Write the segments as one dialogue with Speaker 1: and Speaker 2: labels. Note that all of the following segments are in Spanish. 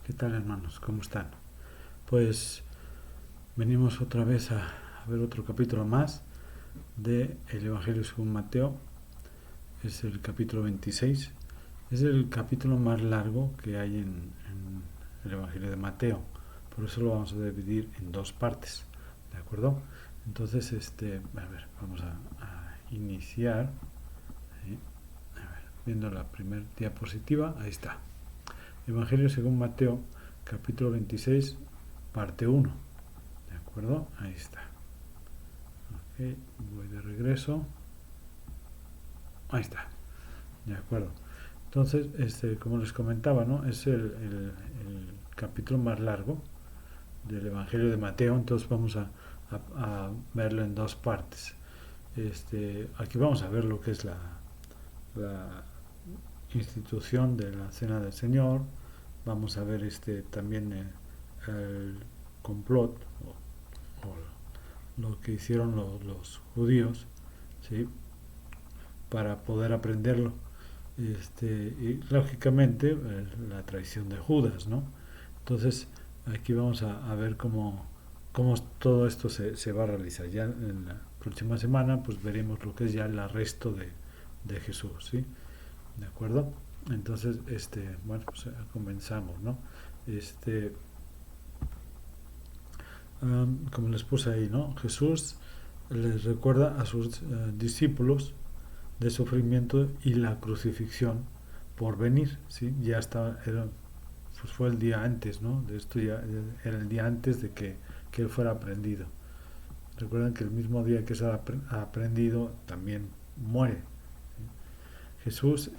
Speaker 1: ¿Qué tal, hermanos? ¿Cómo están? Pues venimos otra vez a ver otro capítulo más de el Evangelio según Mateo. Es el capítulo 26. Es el capítulo más largo que hay en el Evangelio de Mateo. Por eso lo vamos a dividir en dos partes. ¿De acuerdo? Entonces, a ver, vamos a iniciar. ¿Sí? A ver, viendo la primera diapositiva, ahí está. Evangelio según Mateo, capítulo 26, parte 1. ¿De acuerdo? Ahí está. Ok, voy de regreso. Ahí está. De acuerdo. Entonces, como les comentaba, ¿no? Es el capítulo más largo del Evangelio de Mateo. Entonces vamos a verlo en dos partes. Aquí vamos a ver lo que es la institución de la Cena del Señor. Vamos a ver también el complot o lo que hicieron los judíos, ¿sí? Para poder aprenderlo. Y lógicamente la traición de Judas, ¿no? Entonces aquí vamos a ver cómo todo esto se va a realizar. Ya en la próxima semana pues veremos lo que es ya el arresto de Jesús, ¿sí? ¿De acuerdo? Entonces, bueno, pues comenzamos, ¿no? Este, como les puse ahí, ¿no? Jesús les recuerda a sus discípulos de sufrimiento y la crucifixión por venir, ¿sí? Ya estaba, pues fue el día antes, ¿no? De esto ya era el día antes de que él fuera aprendido. Recuerden que el mismo día que se ha aprendido también muere. Jesús,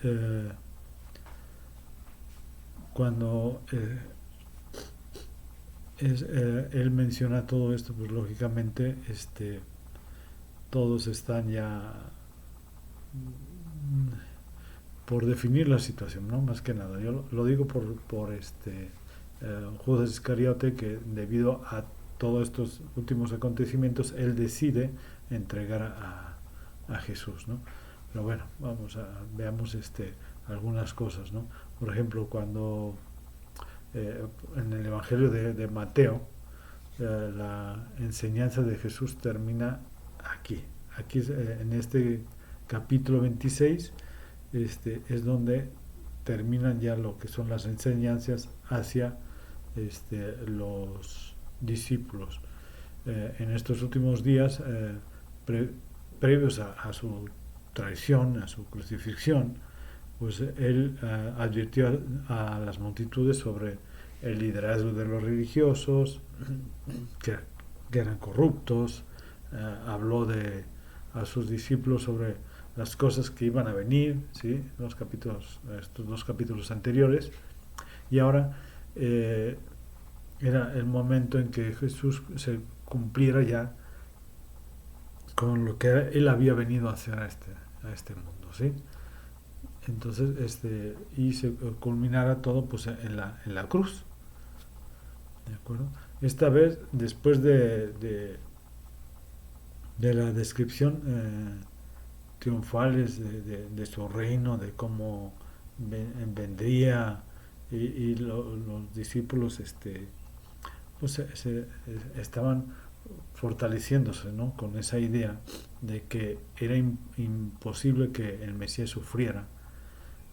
Speaker 1: cuando él menciona todo esto, pues lógicamente todos están ya por definir la situación, ¿no? Más que nada. Yo lo digo por Judas Iscariote, que debido a todos estos últimos acontecimientos, él decide entregar a Jesús, ¿no? Pero bueno, veamos algunas cosas, ¿no? Por ejemplo, cuando en el Evangelio de Mateo, la enseñanza de Jesús termina aquí. Aquí en este capítulo 26 es donde terminan ya lo que son las enseñanzas hacia los discípulos. En estos últimos días, pre, previos a su traición, a su crucifixión, pues él advirtió a las multitudes sobre el liderazgo de los religiosos, que, que eran corruptos, habló a sus discípulos sobre las cosas que iban a venir, ¿sí? Estos dos capítulos anteriores, y ahora era el momento en que Jesús se cumpliera ya con lo que él había venido a hacer a este mundo, ¿sí? Entonces, y se culminara todo pues en la cruz, ¿de acuerdo? Esta vez, después de la descripción triunfales de su reino, de cómo vendría los discípulos pues estaban fortaleciéndose, ¿no? Con esa idea de que era imposible que el Mesías sufriera.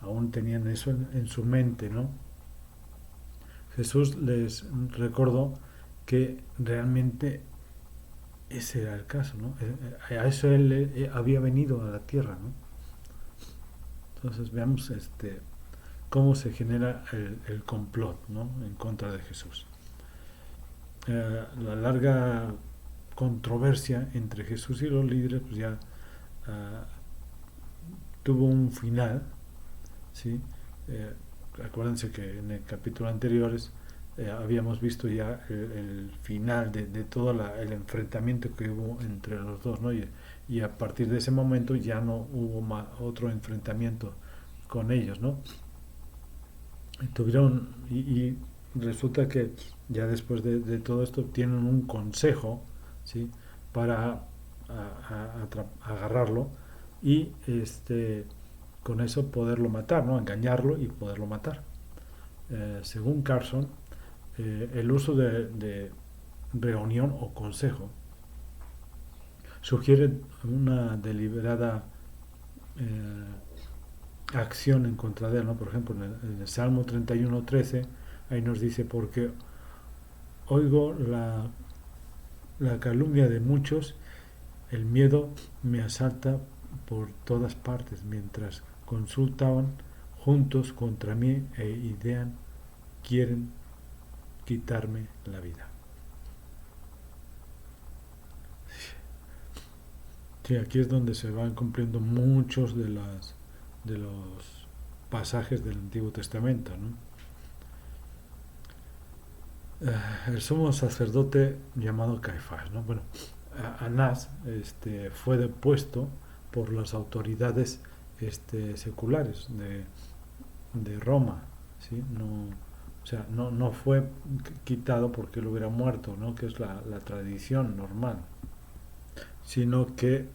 Speaker 1: Aún tenían eso en su mente, ¿no? Jesús les recordó que realmente ese era el caso, ¿no? A eso él había venido a la tierra, ¿no? Entonces veamos cómo se genera el complot, ¿no? En contra de Jesús. La larga controversia entre Jesús y los líderes pues ya tuvo un final, ¿sí? Eh, Acuérdense que en el capítulo anteriores habíamos visto ya el final de todo el enfrentamiento que hubo entre los dos, ¿no? Y a partir de ese momento ya no hubo otro enfrentamiento con ellos, ¿no? Y resulta que ya después de todo esto tienen un consejo, ¿sí? Para agarrarlo y con eso poderlo matar, ¿no? Engañarlo y poderlo matar. Según Carson, el uso de reunión o consejo sugiere una deliberada acción en contra de él, ¿no? Por ejemplo, en el Salmo 31:13, ahí nos dice: porque oigo la calumnia de muchos, el miedo me asalta por todas partes, mientras consultaban juntos contra mí e idean, quieren quitarme la vida. Sí, aquí es donde se van cumpliendo muchos de los pasajes del Antiguo Testamento, ¿no? El sumo sacerdote llamado Caifás, ¿no? Bueno, Anás fue depuesto por las autoridades seculares de Roma, ¿sí? No, o sea, no fue quitado porque él hubiera muerto, ¿no? Que es la tradición normal, sino que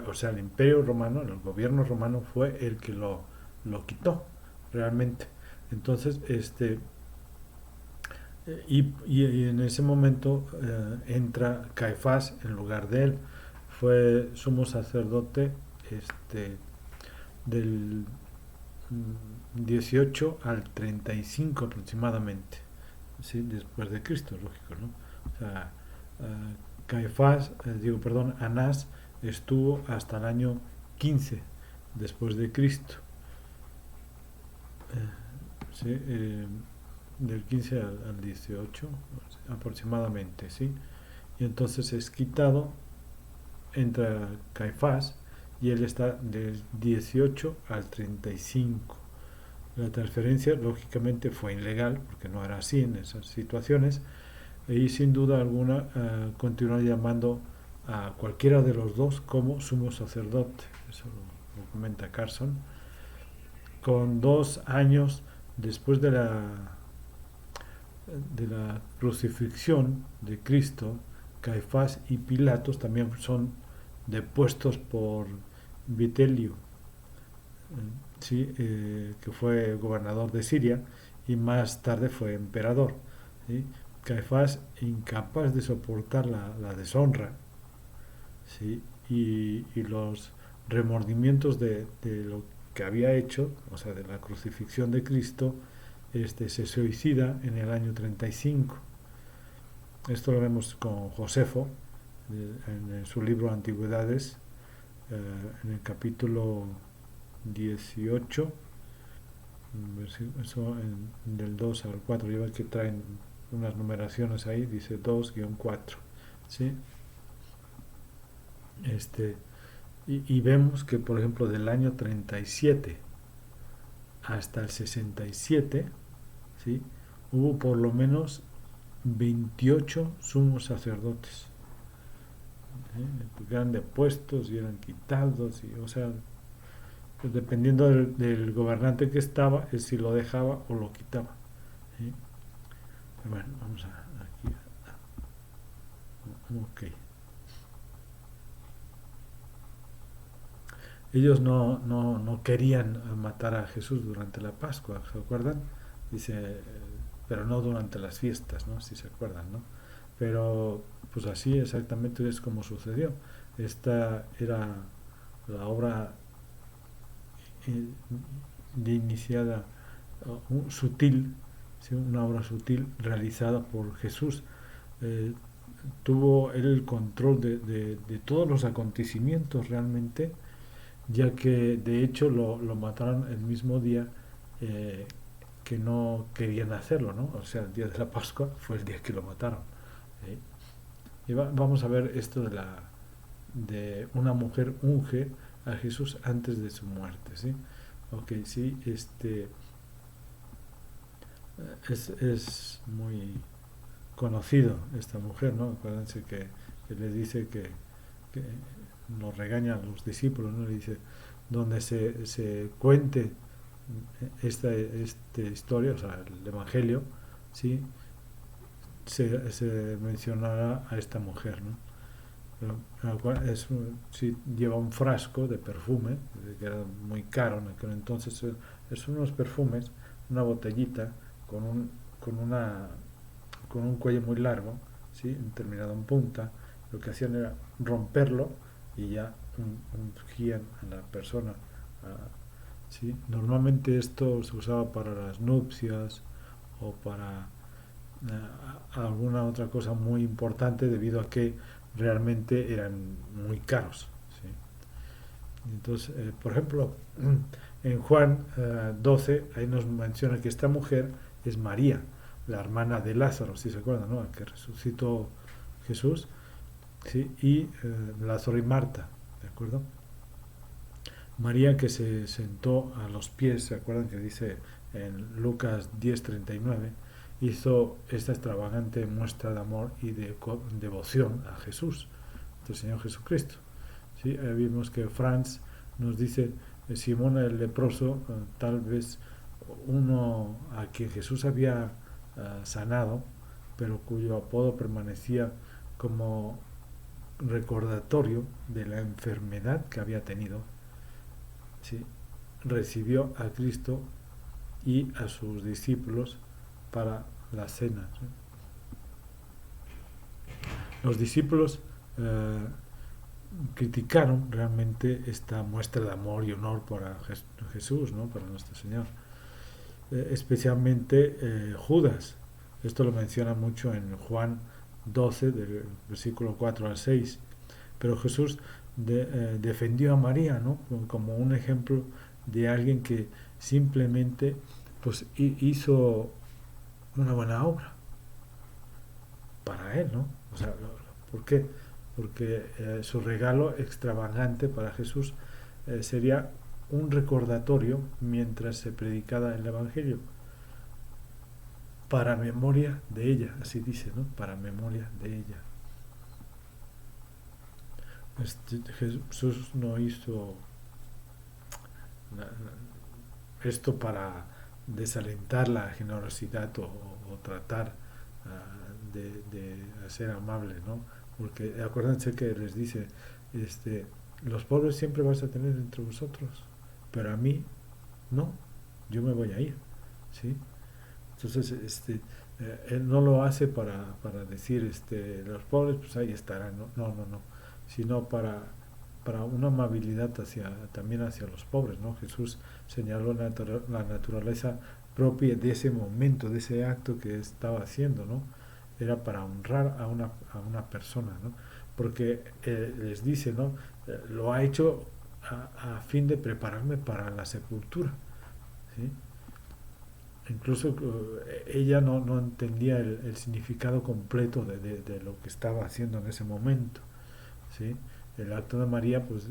Speaker 1: o sea, el imperio romano, el gobierno romano fue el que lo quitó realmente. Entonces, y en ese momento entra Caifás en lugar de él. Fue sumo sacerdote del 18 al 35 aproximadamente, ¿sí? Después de Cristo, lógico, ¿no? O sea, Anás estuvo hasta el año 15 después de Cristo, ¿sí? Del 15 al 18 aproximadamente, ¿sí? Y entonces es quitado, entra Caifás y él está del 18 al 35. La transferencia lógicamente fue ilegal porque no era así en esas situaciones, y sin duda alguna continuar llamando a cualquiera de los dos como sumo sacerdote. Eso lo comenta Carson. Con 2 años después de la crucifixión de Cristo, Caifás y Pilatos también son depuestos por Vitelio, ¿sí? Que fue gobernador de Siria y más tarde fue emperador, ¿sí? Caifás, incapaz de soportar la deshonra, ¿sí? y los remordimientos de lo que había hecho, o sea, de la crucifixión de Cristo, se suicida en el año 35. Esto lo vemos con Josefo en su libro Antigüedades, en el capítulo 18, eso del 2 al 4, lleva que traen unas numeraciones ahí, dice 2-4, ¿sí? Y vemos que, por ejemplo, del año 37 hasta el 67, ¿sí? Hubo por lo menos 28 sumos sacerdotes, porque eran depuestos y eran quitados, y, o sea, pues dependiendo del gobernante que estaba, es si lo dejaba o lo quitaba, ¿sí? Bueno, vamos aquí. Ok. Ellos no querían matar a Jesús durante la Pascua, ¿se acuerdan? Dice, pero no durante las fiestas, ¿no? Si se acuerdan, ¿no? Pero pues así exactamente es como sucedió. Esta era la obra de iniciada, sutil, ¿sí? Una obra sutil realizada por Jesús. Eh, Tuvo él el control de todos los acontecimientos realmente, ya que de hecho lo mataron el mismo día que no querían hacerlo, ¿no? O sea, el día de la Pascua fue el día que lo mataron. ¿Eh? Y vamos a ver esto de una mujer unge a Jesús antes de su muerte, ¿sí? Ok, sí, es muy conocido esta mujer, ¿no? Acuérdense que le dice que nos regaña a los discípulos, ¿no? Le dice, donde se cuente esta historia, o sea, el Evangelio, ¿sí? Se mencionará a esta mujer, ¿no? Sí, lleva un frasco de perfume, que era muy caro en aquel entonces. Son unos perfumes, una botellita con con con un cuello muy largo, ¿sí? Terminado en punta. Lo que hacían era romperlo y ya ungían a la persona. ¿Sí? Normalmente esto se usaba para las nupcias o para alguna otra cosa muy importante, debido a que realmente eran muy caros. ¿Sí? Entonces, por ejemplo, en Juan 12, ahí nos menciona que esta mujer es María, la hermana de Lázaro, si se acuerdan, ¿no? Que resucitó Jesús, ¿sí? Y Lázaro y Marta, ¿de acuerdo? María, que se sentó a los pies, ¿se acuerdan que dice en Lucas 10:39? Hizo esta extravagante muestra de amor y de devoción a Jesús, del Señor Jesucristo. ¿Sí? Vimos que Franz nos dice, Simón el leproso, tal vez uno a quien Jesús había sanado, pero cuyo apodo permanecía como recordatorio de la enfermedad que había tenido, ¿sí? Recibió a Cristo y a sus discípulos para la cena, ¿sí? Los discípulos criticaron realmente esta muestra de amor y honor para Jesús, ¿no? Para nuestro Señor. Especialmente Judas. Esto lo menciona mucho en Juan 12, del versículo 4 al 6. Pero Jesús defendió a María, ¿no? Como un ejemplo de alguien que simplemente pues hizo una buena obra para él, ¿no? O sea, ¿por qué? Porque su regalo extravagante para Jesús sería un recordatorio mientras se predicaba el Evangelio, para memoria de ella, así dice, ¿no? Para memoria de ella. Jesús no hizo esto para desalentar la generosidad o tratar de ser amable, ¿no? Porque acuérdense que les dice, los pobres siempre vas a tener entre vosotros, pero a mí no, yo me voy a ir, ¿sí? Entonces, él no lo hace para decir, los pobres pues ahí estarán, no, sino para una amabilidad también hacia los pobres, ¿no? Jesús señaló la naturaleza propia de ese momento, de ese acto que estaba haciendo, ¿no? Era para honrar a una persona, ¿no? Porque les dice, ¿no? Lo ha hecho a fin de prepararme para la sepultura, ¿sí? Incluso ella no entendía el significado completo de lo que estaba haciendo en ese momento, ¿sí? El acto de María, pues,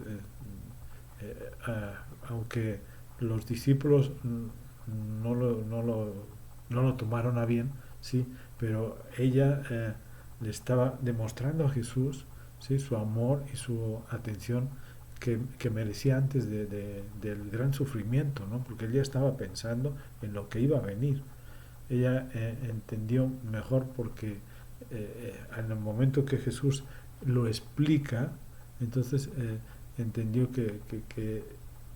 Speaker 1: aunque los discípulos no lo, no, lo, no lo tomaron a bien, ¿sí? Pero ella le estaba demostrando a Jesús, ¿sí? Su amor y su atención que merecía antes del gran sufrimiento, ¿no? Porque ella estaba pensando en lo que iba a venir. Ella entendió mejor porque en el momento que Jesús lo explica, entonces entendió que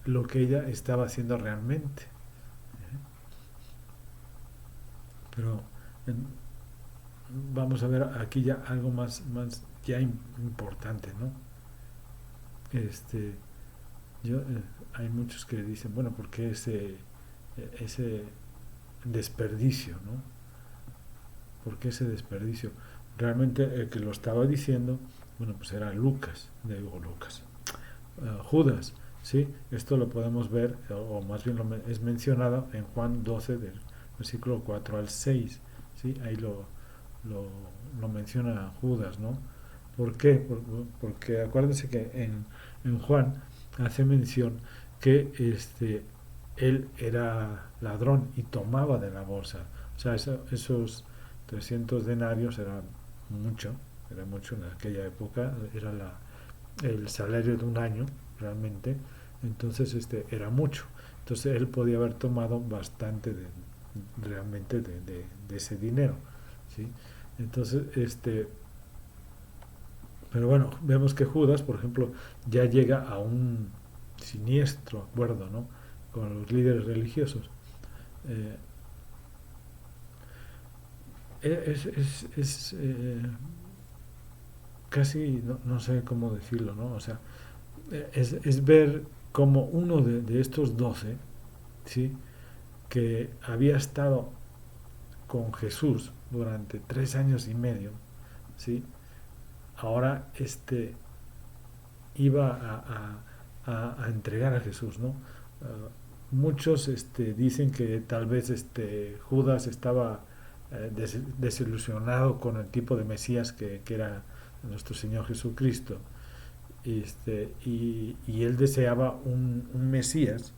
Speaker 1: lo que ella estaba haciendo realmente. Pero vamos a ver aquí ya algo más ya importante, ¿no? Este, hay muchos que dicen, bueno, ¿por qué ese desperdicio, ¿no? ¿Por qué ese desperdicio? Realmente el que lo estaba diciendo, bueno, pues era Judas, ¿sí? Esto lo podemos ver, o más bien es mencionado en Juan 12, del versículo 4 al 6, ¿sí? Ahí lo, lo menciona Judas, ¿no? ¿Por qué? Porque acuérdense que en Juan hace mención que él era ladrón y tomaba de la bolsa. O sea, esos 300 denarios era mucho en aquella época, era el salario de un año realmente. Entonces era mucho. Entonces él podía haber tomado bastante realmente de ese dinero, ¿sí? Entonces pero bueno, vemos que Judas, por ejemplo, ya llega a un siniestro acuerdo, ¿no? Con los líderes religiosos. es casi, no sé cómo decirlo, ¿no? O sea, es ver como uno de estos 12, ¿sí? Que había estado con Jesús durante 3 años y medio, ¿sí? Ahora iba a entregar a Jesús, ¿no? Muchos dicen que tal vez Judas estaba desilusionado con el tipo de Mesías que era nuestro Señor Jesucristo, y él deseaba un Mesías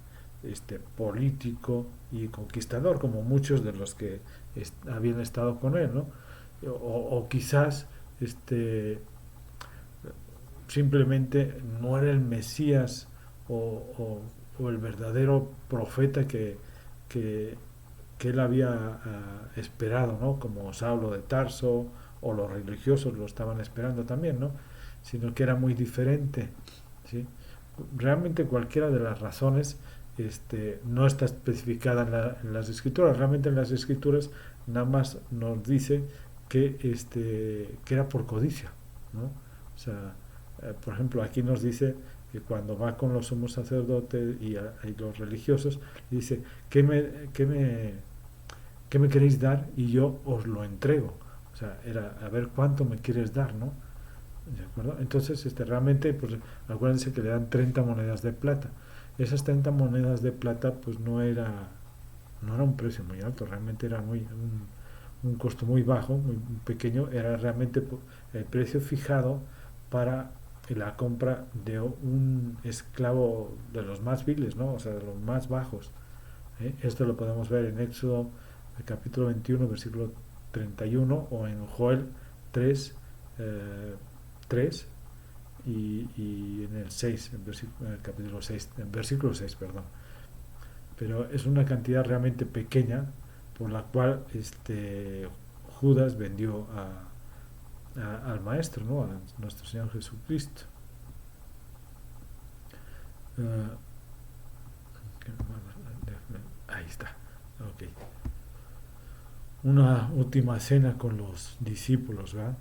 Speaker 1: político y conquistador, como muchos de los que habían estado con él, ¿no? O quizás simplemente no era el Mesías o el verdadero profeta que, que él había esperado, ¿no? Como Saulo de Tarso o los religiosos lo estaban esperando también, ¿no? Sino que era muy diferente, ¿sí? Realmente cualquiera de las razones no está especificada en las escrituras. Realmente en las escrituras nada más nos dice que era por codicia, ¿no? O sea, por ejemplo, aquí nos dice que cuando va con los sumos sacerdotes y los religiosos, dice, ¿qué me queréis dar? Y yo os lo entrego. O sea, era a ver cuánto me quieres dar, ¿no? ¿De acuerdo? Entonces, realmente, pues acuérdense que le dan 30 monedas de plata. Esas 30 monedas de plata, pues no era un precio muy alto, realmente era un costo muy bajo, muy pequeño, era realmente el precio fijado para la compra de un esclavo de los más viles, ¿no? O sea, de los más bajos. Esto lo podemos ver en Éxodo capítulo 21, versículo 31, o en Joel 3, 3 y en el 6, en el capítulo 6, en versículo 6, perdón. Pero es una cantidad realmente pequeña por la cual Judas vendió al Maestro, ¿no? A nuestro Señor Jesucristo. Uh, Ahí está. Okay. Una última cena con los discípulos, ¿verdad?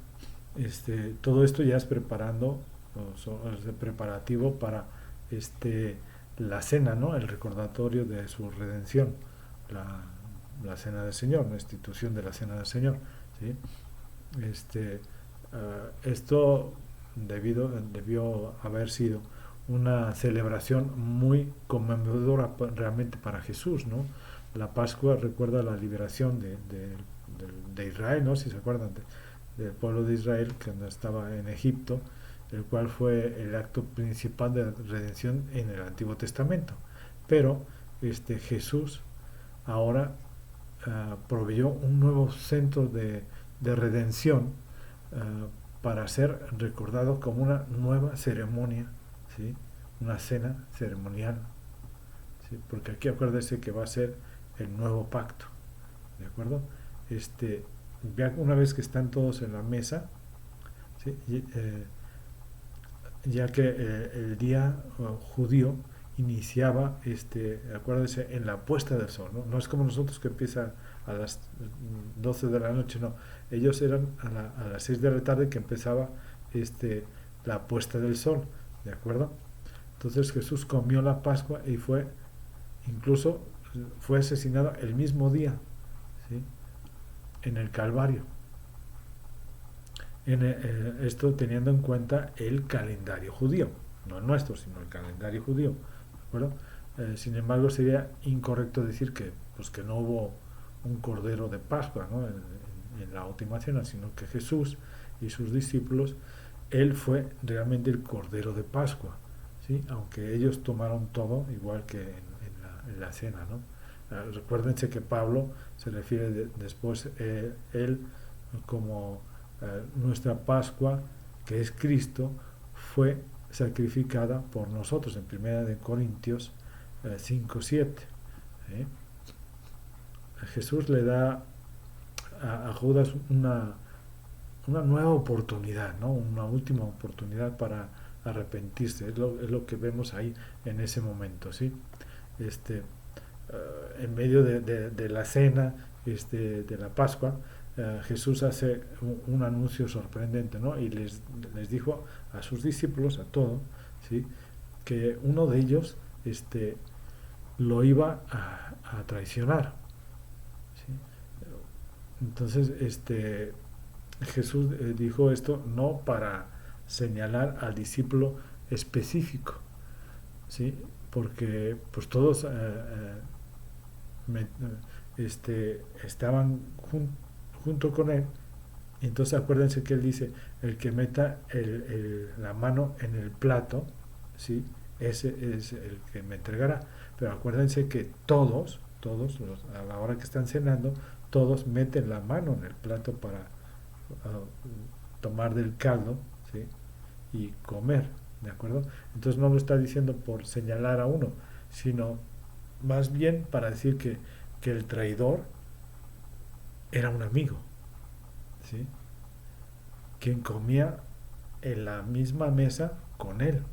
Speaker 1: Todo esto ya es es de preparativo para la cena, ¿no? El recordatorio de su redención, la cena del Señor, la institución de la cena del Señor, ¿sí? Esto debió haber sido una celebración muy conmovedora realmente para Jesús, ¿no? La Pascua recuerda la liberación de Israel, ¿no? Si se acuerdan del pueblo de Israel cuando estaba en Egipto, el cual fue el acto principal de redención en el Antiguo Testamento. Pero Jesús ahora proveyó un nuevo centro de redención para ser recordado como una nueva ceremonia, ¿sí? Una cena ceremonial, ¿sí? Porque aquí acuérdese que va a ser el nuevo pacto, ¿de acuerdo? Ya una vez que están todos en la mesa, ¿sí? Ya que el día judío iniciaba, acuérdense, en la puesta del sol, ¿no? No es como nosotros que empieza a las 12 de la noche, no. Ellos eran a las 6 de la tarde que empezaba la puesta del sol, ¿de acuerdo? Entonces Jesús comió la Pascua y incluso fue asesinado el mismo día, ¿sí? En el Calvario. Esto teniendo en cuenta el calendario judío, no el nuestro, sino el calendario judío, ¿de acuerdo? Sin embargo, sería incorrecto decir que no hubo un cordero de Pascua, ¿no? En la última cena, sino que Jesús y sus discípulos, él fue realmente el cordero de Pascua, ¿sí? Aunque ellos tomaron todo igual que en la cena, ¿no? Recuérdense que Pablo se refiere después él como nuestra Pascua, que es Cristo, fue sacrificada por nosotros en 1 Corintios 5:7. Jesús le da a Judas una nueva oportunidad, ¿no? Una última oportunidad para arrepentirse. Es lo que vemos ahí en ese momento, ¿sí? En medio de la cena de la Pascua, Jesús hace un anuncio sorprendente, ¿no? Y les dijo a sus discípulos, a todos, ¿sí? Que uno de ellos lo iba a traicionar, ¿sí? Entonces, Jesús dijo esto no para señalar al discípulo específico, ¿sí? Porque pues todos me, estaban junto con él. Y entonces acuérdense que él dice, el que meta la mano en el plato, ¿sí? Ese es el que me entregará. Pero acuérdense que todos a la hora que están cenando, todos meten la mano en el plato para tomar del caldo, ¿sí? Y comer, ¿de acuerdo? Entonces no lo está diciendo por señalar a uno, sino más bien para decir que el traidor era un amigo, ¿sí? Quien comía en la misma mesa con él,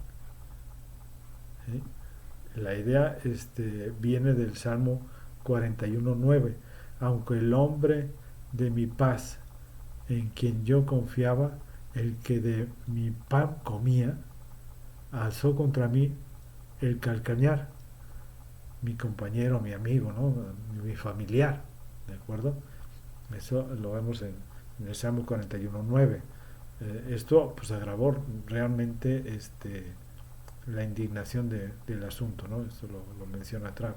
Speaker 1: ¿sí? La idea viene del Salmo 41:9. Aunque el hombre de mi paz, en quien yo confiaba, el que de mi pan comía, alzó contra mí el calcañar, mi compañero, mi amigo, ¿no? Mi familiar, ¿de acuerdo? Eso lo vemos en el Salmo 41:9. Esto pues agravó realmente la indignación del asunto, ¿no? Esto lo menciona Trump.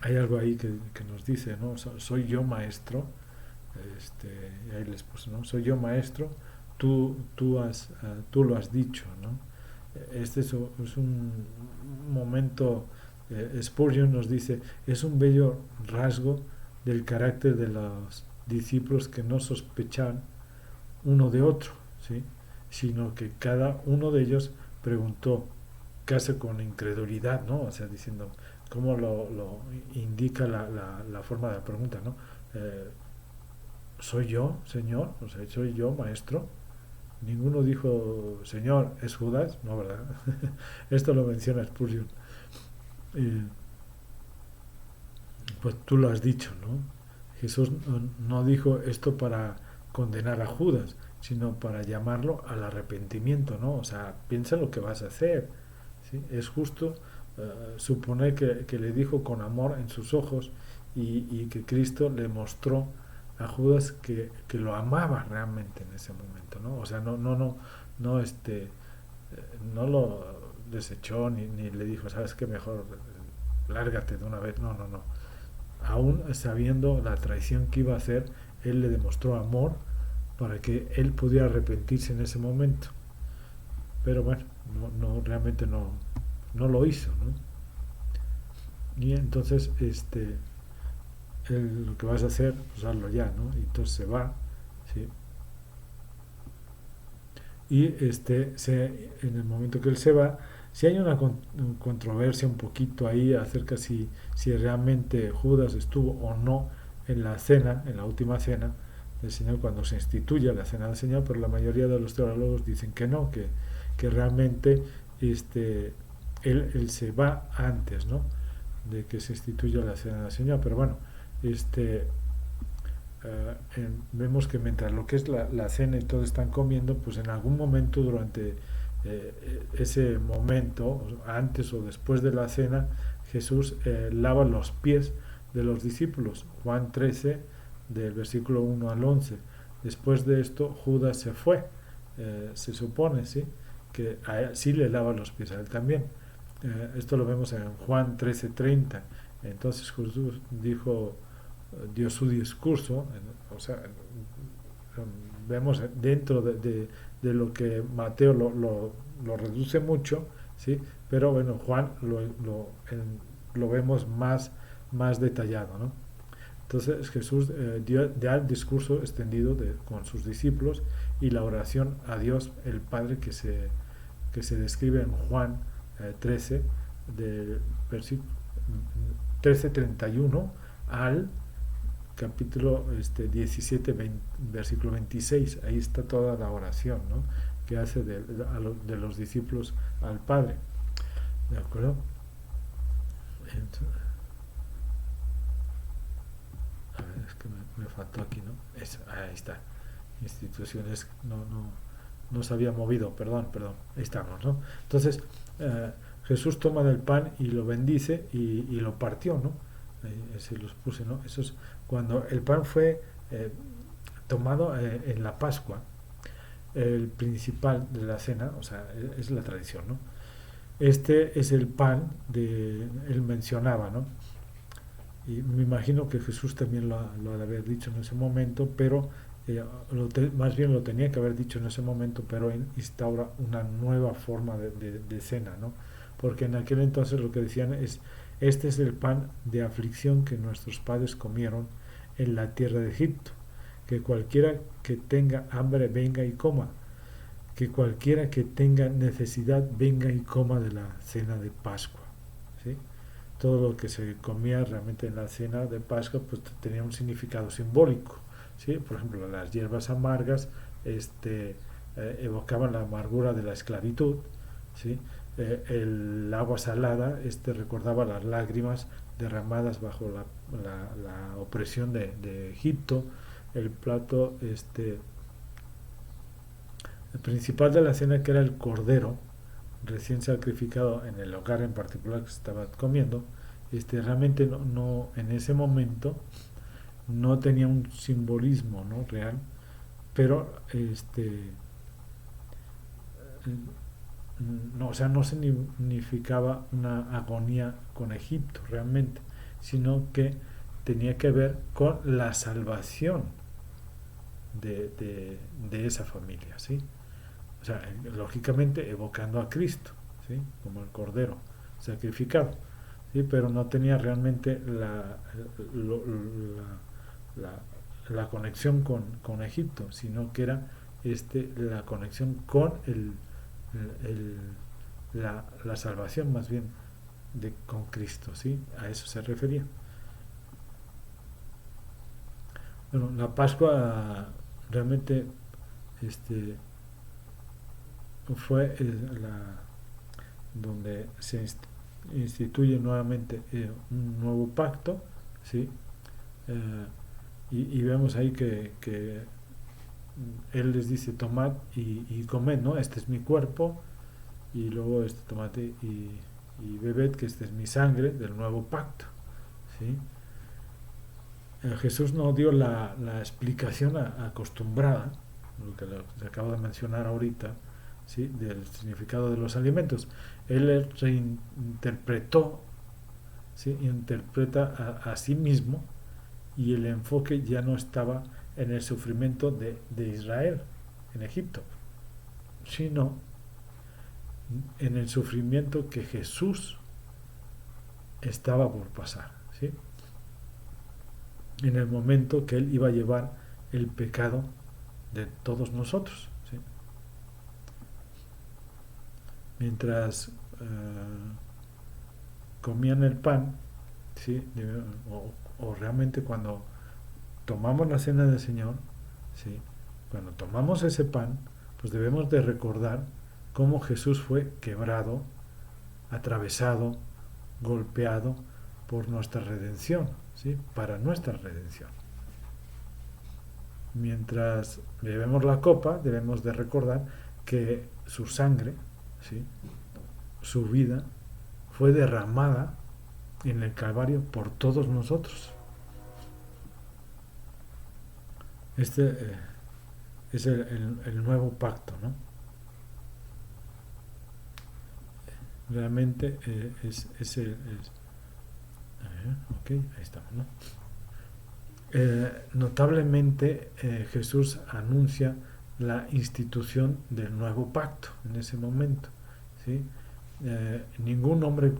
Speaker 1: Hay algo ahí que nos dice, ¿no? Soy yo maestro, ahí les puse, ¿no? Soy yo maestro, tú lo has dicho, ¿no? Es un momento, Spurgeon nos dice, es un bello rasgo del carácter de los discípulos que no sospechan uno de otro, ¿sí? Sino que cada uno de ellos preguntó, casi con incredulidad, ¿no? O sea, diciendo, cómo lo indica la forma de la pregunta, ¿no? ¿Soy yo, Señor? O sea, ¿soy yo, Maestro? Ninguno dijo, Señor, ¿es Judas? No, ¿verdad? Esto lo menciona Spurgeon. Eh, pues tú lo has dicho, ¿no? Jesús no dijo esto para condenar a Judas, sino para llamarlo al arrepentimiento, ¿no? O sea, piensa lo que vas a hacer, ¿sí? Es justo suponer que le dijo con amor en sus ojos y que Cristo le mostró a Judas que lo amaba realmente en ese momento, ¿no? O sea, no, no lo desechó ni le dijo, sabes qué, mejor lárgate de una vez, no. Aún sabiendo la traición que iba a hacer, él le demostró amor para que él pudiera arrepentirse en ese momento. Pero bueno, realmente no lo hizo, ¿no? Y entonces lo que vas a hacer, pues hazlo ya, ¿no? Y entonces se va, ¿sí? Y en el momento que él se va, si hay una controversia un poquito ahí acerca si realmente Judas estuvo o no en la cena, en la última cena del Señor, cuando se instituye la cena del Señor, pero la mayoría de los teólogos dicen que no, que realmente él se va antes, ¿no? De que se instituya la cena del Señor. Pero bueno, vemos que mientras lo que es la cena y todos están comiendo, pues en algún momento durante ese momento, antes o después de la cena, Jesús lava los pies de los discípulos. Juan 13, del versículo 1 al 11. Después de esto, Judas se fue. Se supone, ¿sí? Que a él sí le lava los pies a él también. Esto lo vemos en Juan 13:30. Entonces Jesús dio su discurso, o sea, vemos dentro de lo que Mateo lo reduce mucho, ¿sí? Pero bueno, Juan lo vemos más detallado, ¿no? Entonces Jesús dio el discurso extendido con sus discípulos y la oración a Dios el Padre que se describe en Juan 13, del versículo 13:31 al capítulo 17, versículo 26. Ahí está toda la oración, ¿no? Que hace de los discípulos al Padre. ¿De acuerdo? Entonces, a ver, es que me faltó aquí, ¿no? Ahí está. Instituciones, no se había movido, perdón, ahí estamos, ¿no? Entonces, Jesús toma del pan y lo bendice y lo partió, ¿no? Se los puse, ¿no? Eso es cuando el pan fue tomado en la Pascua, el principal de la cena, o sea, es la tradición, ¿no? Este es el pan él mencionaba, ¿no? Y me imagino que Jesús también lo ha de haber dicho en ese momento, pero más bien lo tenía que haber dicho en ese momento, pero instaura una nueva forma de cena, ¿no? Porque en aquel entonces lo que decían es, este es el pan de aflicción que nuestros padres comieron en la tierra de Egipto, que cualquiera que tenga hambre venga y coma, que cualquiera que tenga necesidad venga y coma de la cena de Pascua, ¿sí? Todo lo que se comía realmente en la cena de Pascua pues tenía un significado simbólico, ¿sí? Por ejemplo, las hierbas amargas evocaban la amargura de la esclavitud, ¿sí? El agua salada recordaba las lágrimas derramadas bajo la opresión de Egipto. El plato el principal de la cena, que era el cordero recién sacrificado en el hogar en particular que se estaba comiendo, realmente en ese momento no tenía un simbolismo, ¿no?, real, pero no, o sea, no significaba una agonía con Egipto realmente, sino que tenía que ver con la salvación de esa familia, ¿sí? O sea, lógicamente evocando a Cristo, ¿sí?, como el cordero sacrificado, ¿sí? Pero no tenía realmente la conexión con Egipto, sino que era la conexión con la salvación más bien con Cristo, ¿sí? A eso se refería. Bueno, la Pascua realmente fue donde se instituye nuevamente un nuevo pacto, ¿sí? Y vemos ahí que él les dice tomad y comed, ¿no? Este es mi cuerpo, y luego tomad y bebed, que este es mi sangre del nuevo pacto, ¿sí? Jesús no dio la explicación acostumbrada, lo que le acabo de mencionar ahorita, ¿sí?, del significado de los alimentos. Él reinterpretó, ¿sí?, interpreta a sí mismo, y el enfoque ya no estaba en el sufrimiento de Israel en Egipto, sino en el sufrimiento que Jesús estaba por pasar, ¿sí?, en el momento que él iba a llevar el pecado de todos nosotros, ¿sí? Mientras comían el pan, ¿sí?, o realmente cuando tomamos la cena del Señor, ¿sí?, cuando tomamos ese pan, pues debemos de recordar cómo Jesús fue quebrado, atravesado, golpeado por nuestra redención, ¿sí?, para nuestra redención. Mientras bebemos la copa, debemos de recordar que su sangre, ¿sí?, su vida, fue derramada en el Calvario por todos nosotros. Es el nuevo pacto, ¿no? Realmente ok, ahí estamos, ¿no? Notablemente Jesús anuncia la institución del nuevo pacto en ese momento, ¿sí? Ningún hombre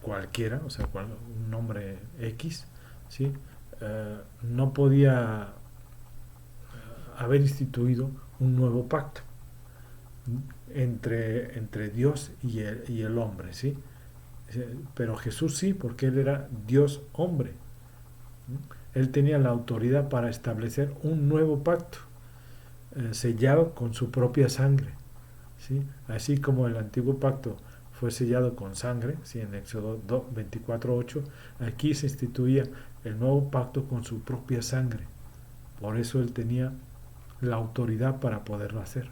Speaker 1: cualquiera, o sea, un nombre X, ¿sí?, no podía haber instituido un nuevo pacto entre Dios y el hombre, ¿sí? Pero Jesús sí, porque él era Dios hombre. Él tenía la autoridad para establecer un nuevo pacto, sellado con su propia sangre, ¿sí? Así como el antiguo pacto fue sellado con sangre, ¿sí? En Éxodo 24:8, aquí se instituía el nuevo pacto con su propia sangre. Por eso él tenía la autoridad para poderlo hacer.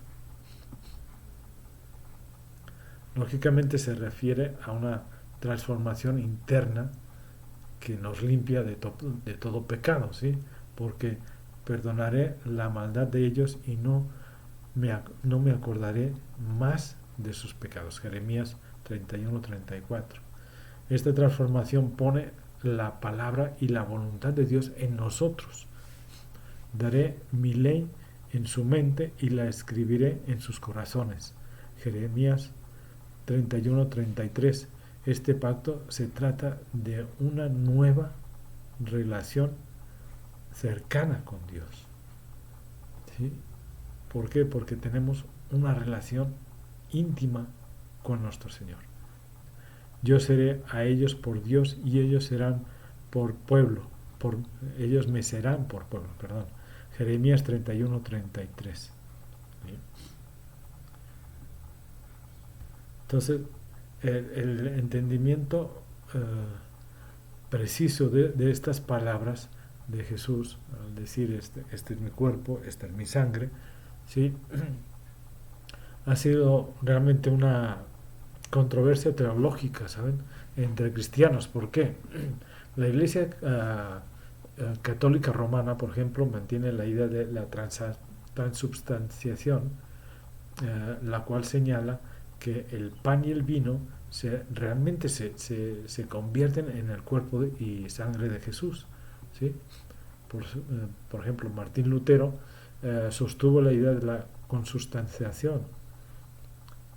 Speaker 1: Lógicamente se refiere a una transformación interna que nos limpia de todo pecado, ¿sí? Porque perdonaré la maldad de ellos y no me acordaré más de sus pecados. Jeremías 31:34. Esta transformación pone la palabra y la voluntad de Dios en nosotros. Daré mi ley en su mente y la escribiré en sus corazones. Jeremías 31:33. Este pacto se trata de una nueva relación cercana con Dios. ¿Sí? ¿Por qué? Porque tenemos una relación íntima con nuestro Señor. Yo seré a ellos por Dios y ellos serán por pueblo. Ellos me serán por pueblo, perdón. Jeremías 31:33. Entonces, el entendimiento preciso de estas palabras de Jesús, al decir este es mi cuerpo, esta es mi sangre, ¿sí? Ha sido realmente una controversia teológica, ¿saben? Entre cristianos. ¿Por qué? La Iglesia católica romana, por ejemplo, mantiene la idea de la transubstanciación, la cual señala que el pan y el vino realmente se convierten en el cuerpo y sangre de Jesús, ¿sí? Por ejemplo, Martín Lutero sostuvo la idea de la consubstanciación,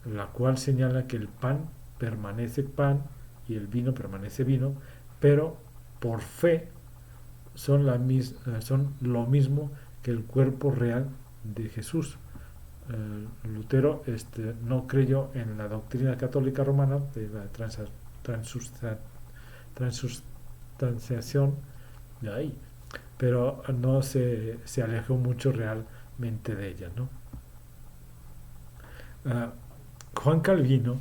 Speaker 1: la cual señala que el pan permanece pan y el vino permanece vino, pero por fe son lo mismo que el cuerpo real de Jesús. Lutero no creyó en la doctrina católica romana de la transubstanciación, pero no se alejó mucho realmente de ella, ¿no? Juan Calvino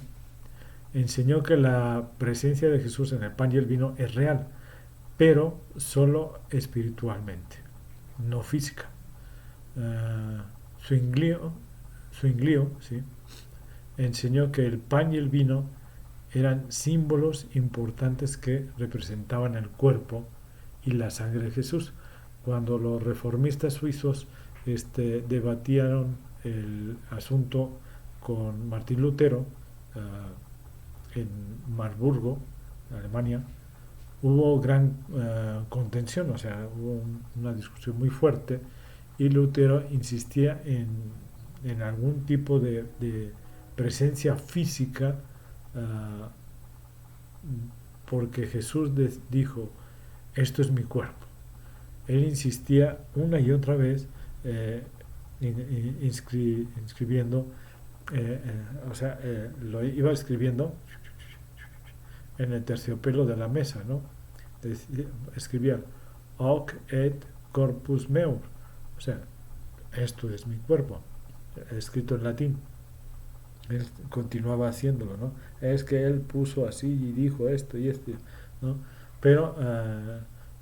Speaker 1: enseñó que la presencia de Jesús en el pan y el vino es real, pero solo espiritualmente, no física. Zwinglio, ¿sí? Enseñó que el pan y el vino eran símbolos importantes que representaban el cuerpo y la sangre de Jesús. Cuando los reformistas suizos debatieron el asunto con Martín Lutero en Marburgo, Alemania, hubo gran contención, o sea, hubo una discusión muy fuerte y Lutero insistía en algún tipo de presencia física, porque Jesús dijo, esto es mi cuerpo. Él insistía una y otra vez inscribiendo, lo iba escribiendo en el terciopelo de la mesa, ¿no? Escribía hoc et corpus meus, o sea, esto es mi cuerpo, escrito en latín. Él continuaba haciéndolo, ¿no? Es que él puso así y dijo esto y esto, ¿no? Pero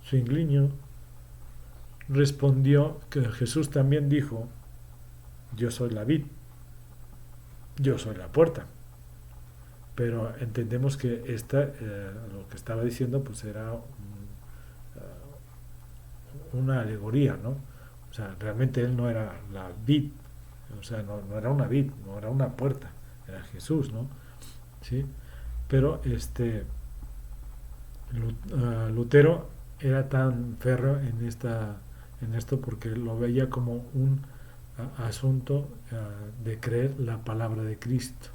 Speaker 1: Zwinglio respondió que Jesús también dijo, yo soy la vid, yo soy la puerta. Pero entendemos que lo que estaba diciendo pues era una alegoría, ¿no? O sea, realmente él no era la vid, o sea, no era una vid, no era una puerta, era Jesús, ¿no? ¿Sí? Pero Lutero era tan férreo en esto porque lo veía como un asunto de creer la palabra de Cristo,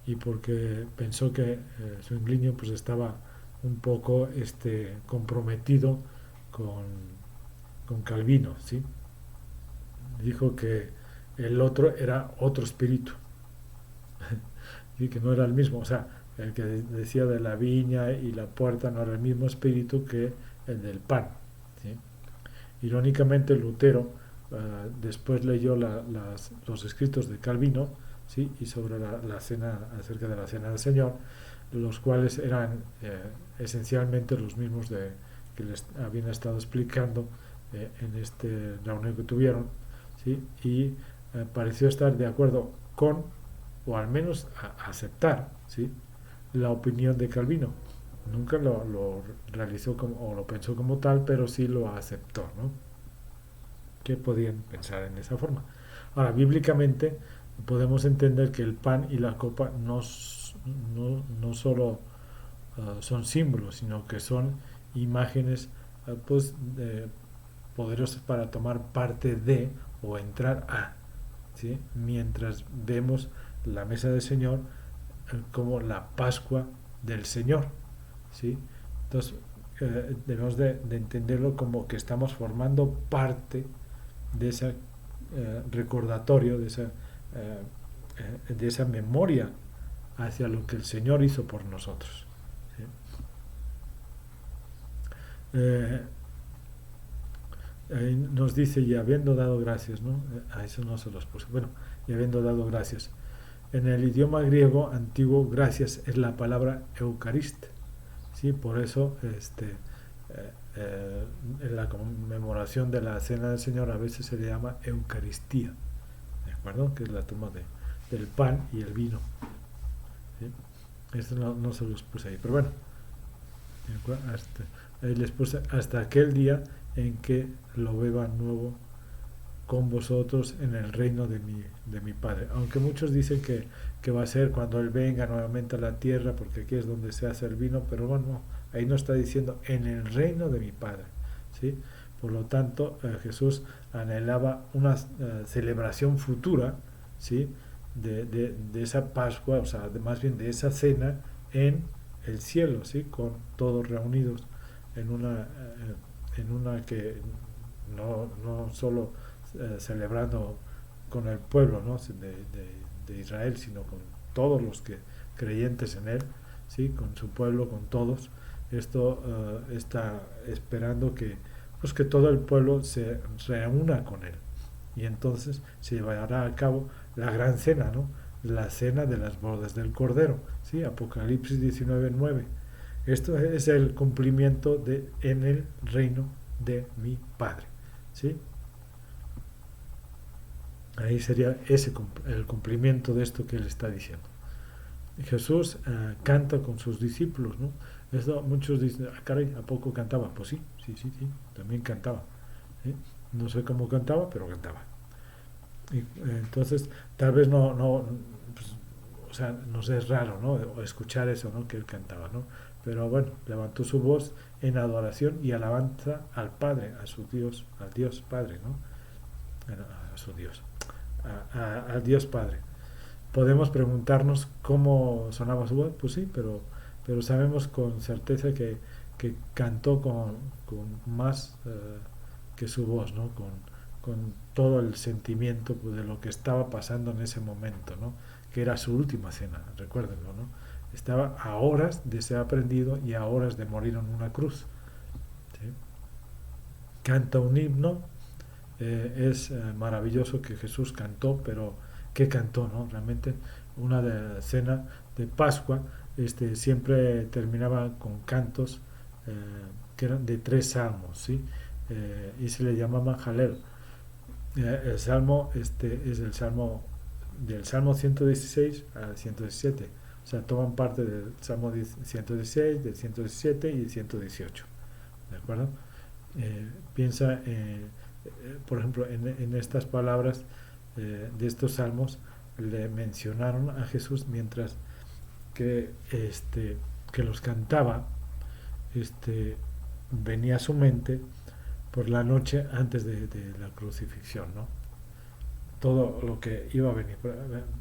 Speaker 1: y porque pensó que Zwinglio pues estaba un poco comprometido con Calvino, ¿sí? Dijo que el otro era otro espíritu y que no era el mismo, o sea, el que decía de la viña y la puerta no era el mismo espíritu que el del pan, ¿sí? Irónicamente Lutero después leyó los escritos de Calvino, ¿sí? Y sobre la cena, acerca de la cena del Señor, los cuales eran esencialmente los mismos que les habían estado explicando en este reunión que tuvieron, ¿sí? Y pareció estar de acuerdo con, o al menos aceptar, ¿sí? La opinión de Calvino. Nunca lo realizó o lo pensó como tal, pero sí lo aceptó, ¿no? Que podían pensar en esa forma. Ahora, bíblicamente podemos entender que el pan y la copa no solo son símbolos, sino que son imágenes pues, poderosas para tomar parte de o entrar a, ¿sí? Mientras vemos la mesa del Señor como la Pascua del Señor, ¿sí? Entonces debemos de entenderlo como que estamos formando parte de ese recordatorio, de esa memoria hacia lo que el Señor hizo por nosotros, ¿sí? Eh, Nos dice, y habiendo dado gracias, ¿no? A eso no se los puse. Bueno, y habiendo dado gracias. En el idioma griego antiguo, gracias es la palabra eucarist, ¿sí? Por eso, en la conmemoración de la Cena del Señor a veces se le llama Eucaristía, ¿de acuerdo? Que es la toma del pan y el vino, ¿sí? Esto no se los puse ahí, pero bueno, ahí les puse hasta aquel día en que lo beba nuevo con vosotros en el reino de mi Padre. Aunque muchos dicen que va a ser cuando Él venga nuevamente a la tierra, porque aquí es donde se hace el vino, pero bueno, ahí no está diciendo en el reino de mi Padre, ¿sí? Por lo tanto, Jesús anhelaba una celebración futura, ¿sí? De esa Pascua, o sea, más bien de esa cena en el cielo, ¿sí? Con todos reunidos en una que no solo celebrando con el pueblo, ¿no? de Israel, sino con todos los que creyentes en él, ¿sí? Con su pueblo, con todos. Esto está esperando pues que todo el pueblo se reúna con él. Y entonces se llevará a cabo la gran cena, ¿no? La cena de las bodas del Cordero, ¿sí? Apocalipsis 19:9. Esto es el cumplimiento en el reino de mi Padre, ¿sí? Ahí sería el cumplimiento de esto que él está diciendo. Jesús canta con sus discípulos, ¿no? Esto, muchos dicen, caray, ¿a poco cantaba? Pues sí, también cantaba, ¿sí? No sé cómo cantaba, pero cantaba. Y, entonces, tal vez pues, o sea, nos es raro, ¿no? Escuchar eso, ¿no? Que él cantaba, ¿no? Pero bueno, levantó su voz en adoración y alabanza al Padre, a su Dios, al Dios Padre, ¿no? A su Dios, al Dios Padre. Podemos preguntarnos cómo sonaba su voz, pues sí, pero sabemos con certeza que cantó con más que su voz, ¿no? Con todo el sentimiento pues, de lo que estaba pasando en ese momento, ¿no? Que era su última cena, recuérdenlo, ¿no? Estaba a horas de ser aprendido y a horas de morir en una cruz, ¿sí? Canta un himno, es maravilloso que Jesús cantó, pero ¿qué cantó, no? Realmente una cena de Pascua siempre terminaba con cantos que eran de 3 salmos, ¿sí? Y se le llamaba Jalel. El salmo es el salmo del Salmo 116 al 117. O sea, toman parte del Salmo 116, del 117 y del 118. ¿De acuerdo? Piensa, por ejemplo, en estas palabras de estos salmos, le mencionaron a Jesús mientras que, que los cantaba, venía a su mente por la noche antes de la crucifixión, ¿no? Todo lo que iba a venir.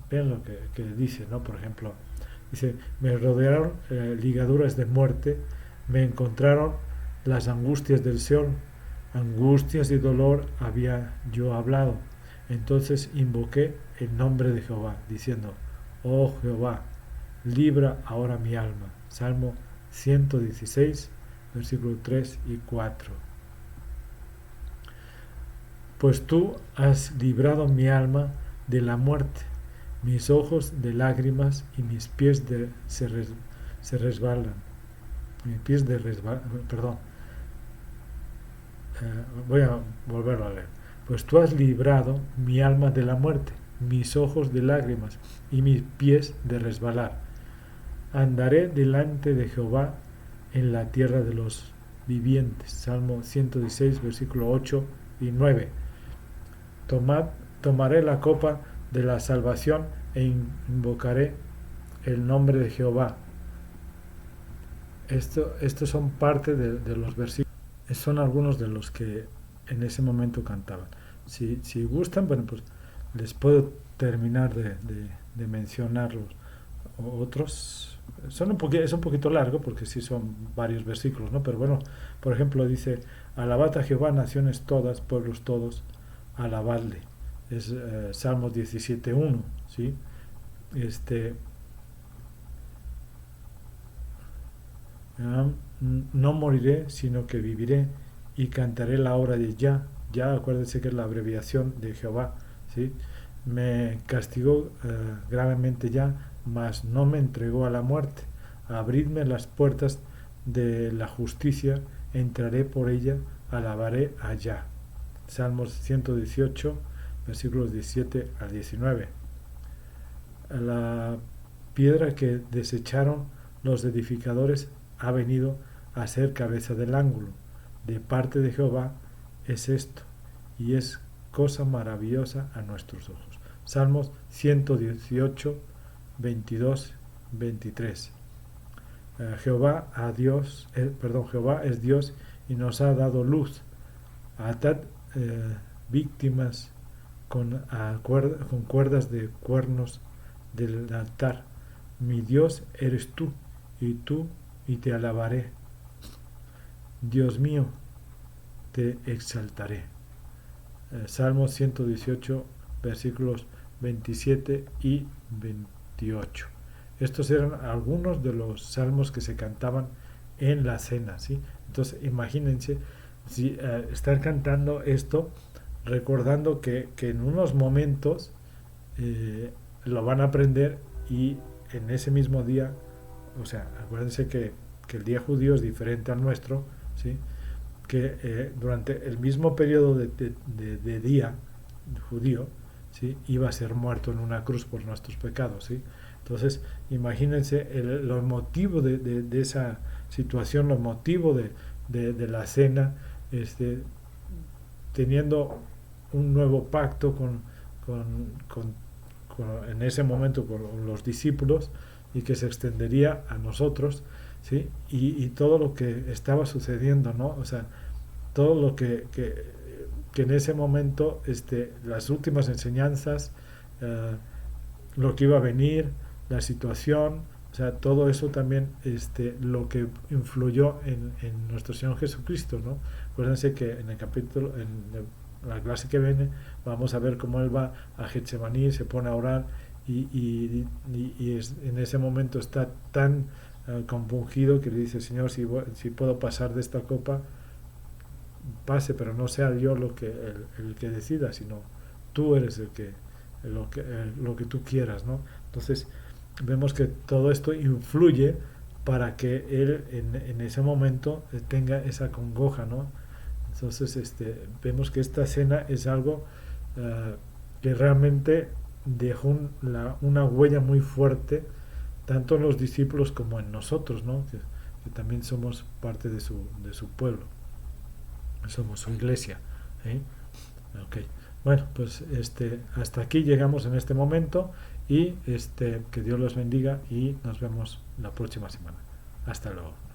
Speaker 1: Vean lo que dice, ¿no? Por ejemplo, dice, me rodearon ligaduras de muerte, me encontraron las angustias del Seol, angustias y dolor había yo hablado. Entonces invoqué el nombre de Jehová, diciendo, oh Jehová, libra ahora mi alma. Salmo 116, versículos 3 y 4. Pues tú has librado mi alma de la muerte mis ojos de lágrimas y mis pies se resbalan. Mis pies de perdón, voy a volverlo a leer. Pues tú has librado mi alma de la muerte, mis ojos de lágrimas y mis pies de resbalar. Andaré delante de Jehová en la tierra de los vivientes. Salmo 116, versículo 8 y 9. Tomaré la copa de la salvación e invocaré el nombre de Jehová. Estos son parte de los versículos. Son algunos de los que en ese momento cantaban. Si gustan, bueno, pues les puedo terminar de mencionar los otros. Es un poquito largo porque sí son varios versículos, ¿no? Pero bueno, por ejemplo dice: alabad a Jehová, naciones todas, pueblos todos, alabadle. Es Salmos 17.1, ¿sí? No moriré, sino que viviré y cantaré la obra de Yah. Ya, acuérdense que es la abreviación de Jehová, ¿sí? Me castigó gravemente Yah, mas no me entregó a la muerte. Abridme las puertas de la justicia, entraré por ella, alabaré a Yah. Salmos 118, versículos 17 al 19. La piedra que desecharon los edificadores ha venido a ser cabeza del ángulo. De parte de Jehová es esto, y es cosa maravillosa a nuestros ojos. Salmos 118, 22, 23. Jehová es Dios y nos ha dado luz. Atad víctimas con cuerdas de cuernos del altar. Mi Dios eres tú, y te alabaré. Dios mío, te exaltaré. Salmos 118, versículos 27 y 28. Estos eran algunos de los salmos que se cantaban en la cena, ¿sí? Entonces, imagínense si están cantando esto, recordando que en unos momentos lo van a aprender, y en ese mismo día, o sea, acuérdense que el día judío es diferente al nuestro, ¿sí? Que durante el mismo periodo de día judío, ¿sí? Iba a ser muerto en una cruz por nuestros pecados, ¿sí? Entonces, imagínense los motivos de esa situación, los motivos de la cena, teniendo un nuevo pacto en ese momento con los discípulos, y que se extendería a nosotros, ¿sí? Y todo lo que estaba sucediendo, ¿no? O sea, todo lo que en ese momento, las últimas enseñanzas, lo que iba a venir, la situación, o sea, todo eso también, lo que influyó en nuestro Señor Jesucristo, ¿no? Acuérdense que en el capítulo, en la clase que viene, vamos a ver cómo él va a Getsemaní, se pone a orar, y en ese momento está tan compungido que le dice: Señor, si puedo pasar de esta copa, pase, pero no sea yo el que decida, sino tú eres lo que tú quieras, ¿no? Entonces vemos que todo esto influye para que él en ese momento tenga esa congoja, ¿no? Entonces vemos que esta cena es algo que realmente dejó una huella muy fuerte, tanto en los discípulos como en nosotros, ¿no? Que también somos parte de su pueblo, somos su iglesia, ¿eh? Okay. Bueno, pues hasta aquí llegamos en este momento, y que Dios los bendiga, y nos vemos la próxima semana. Hasta luego.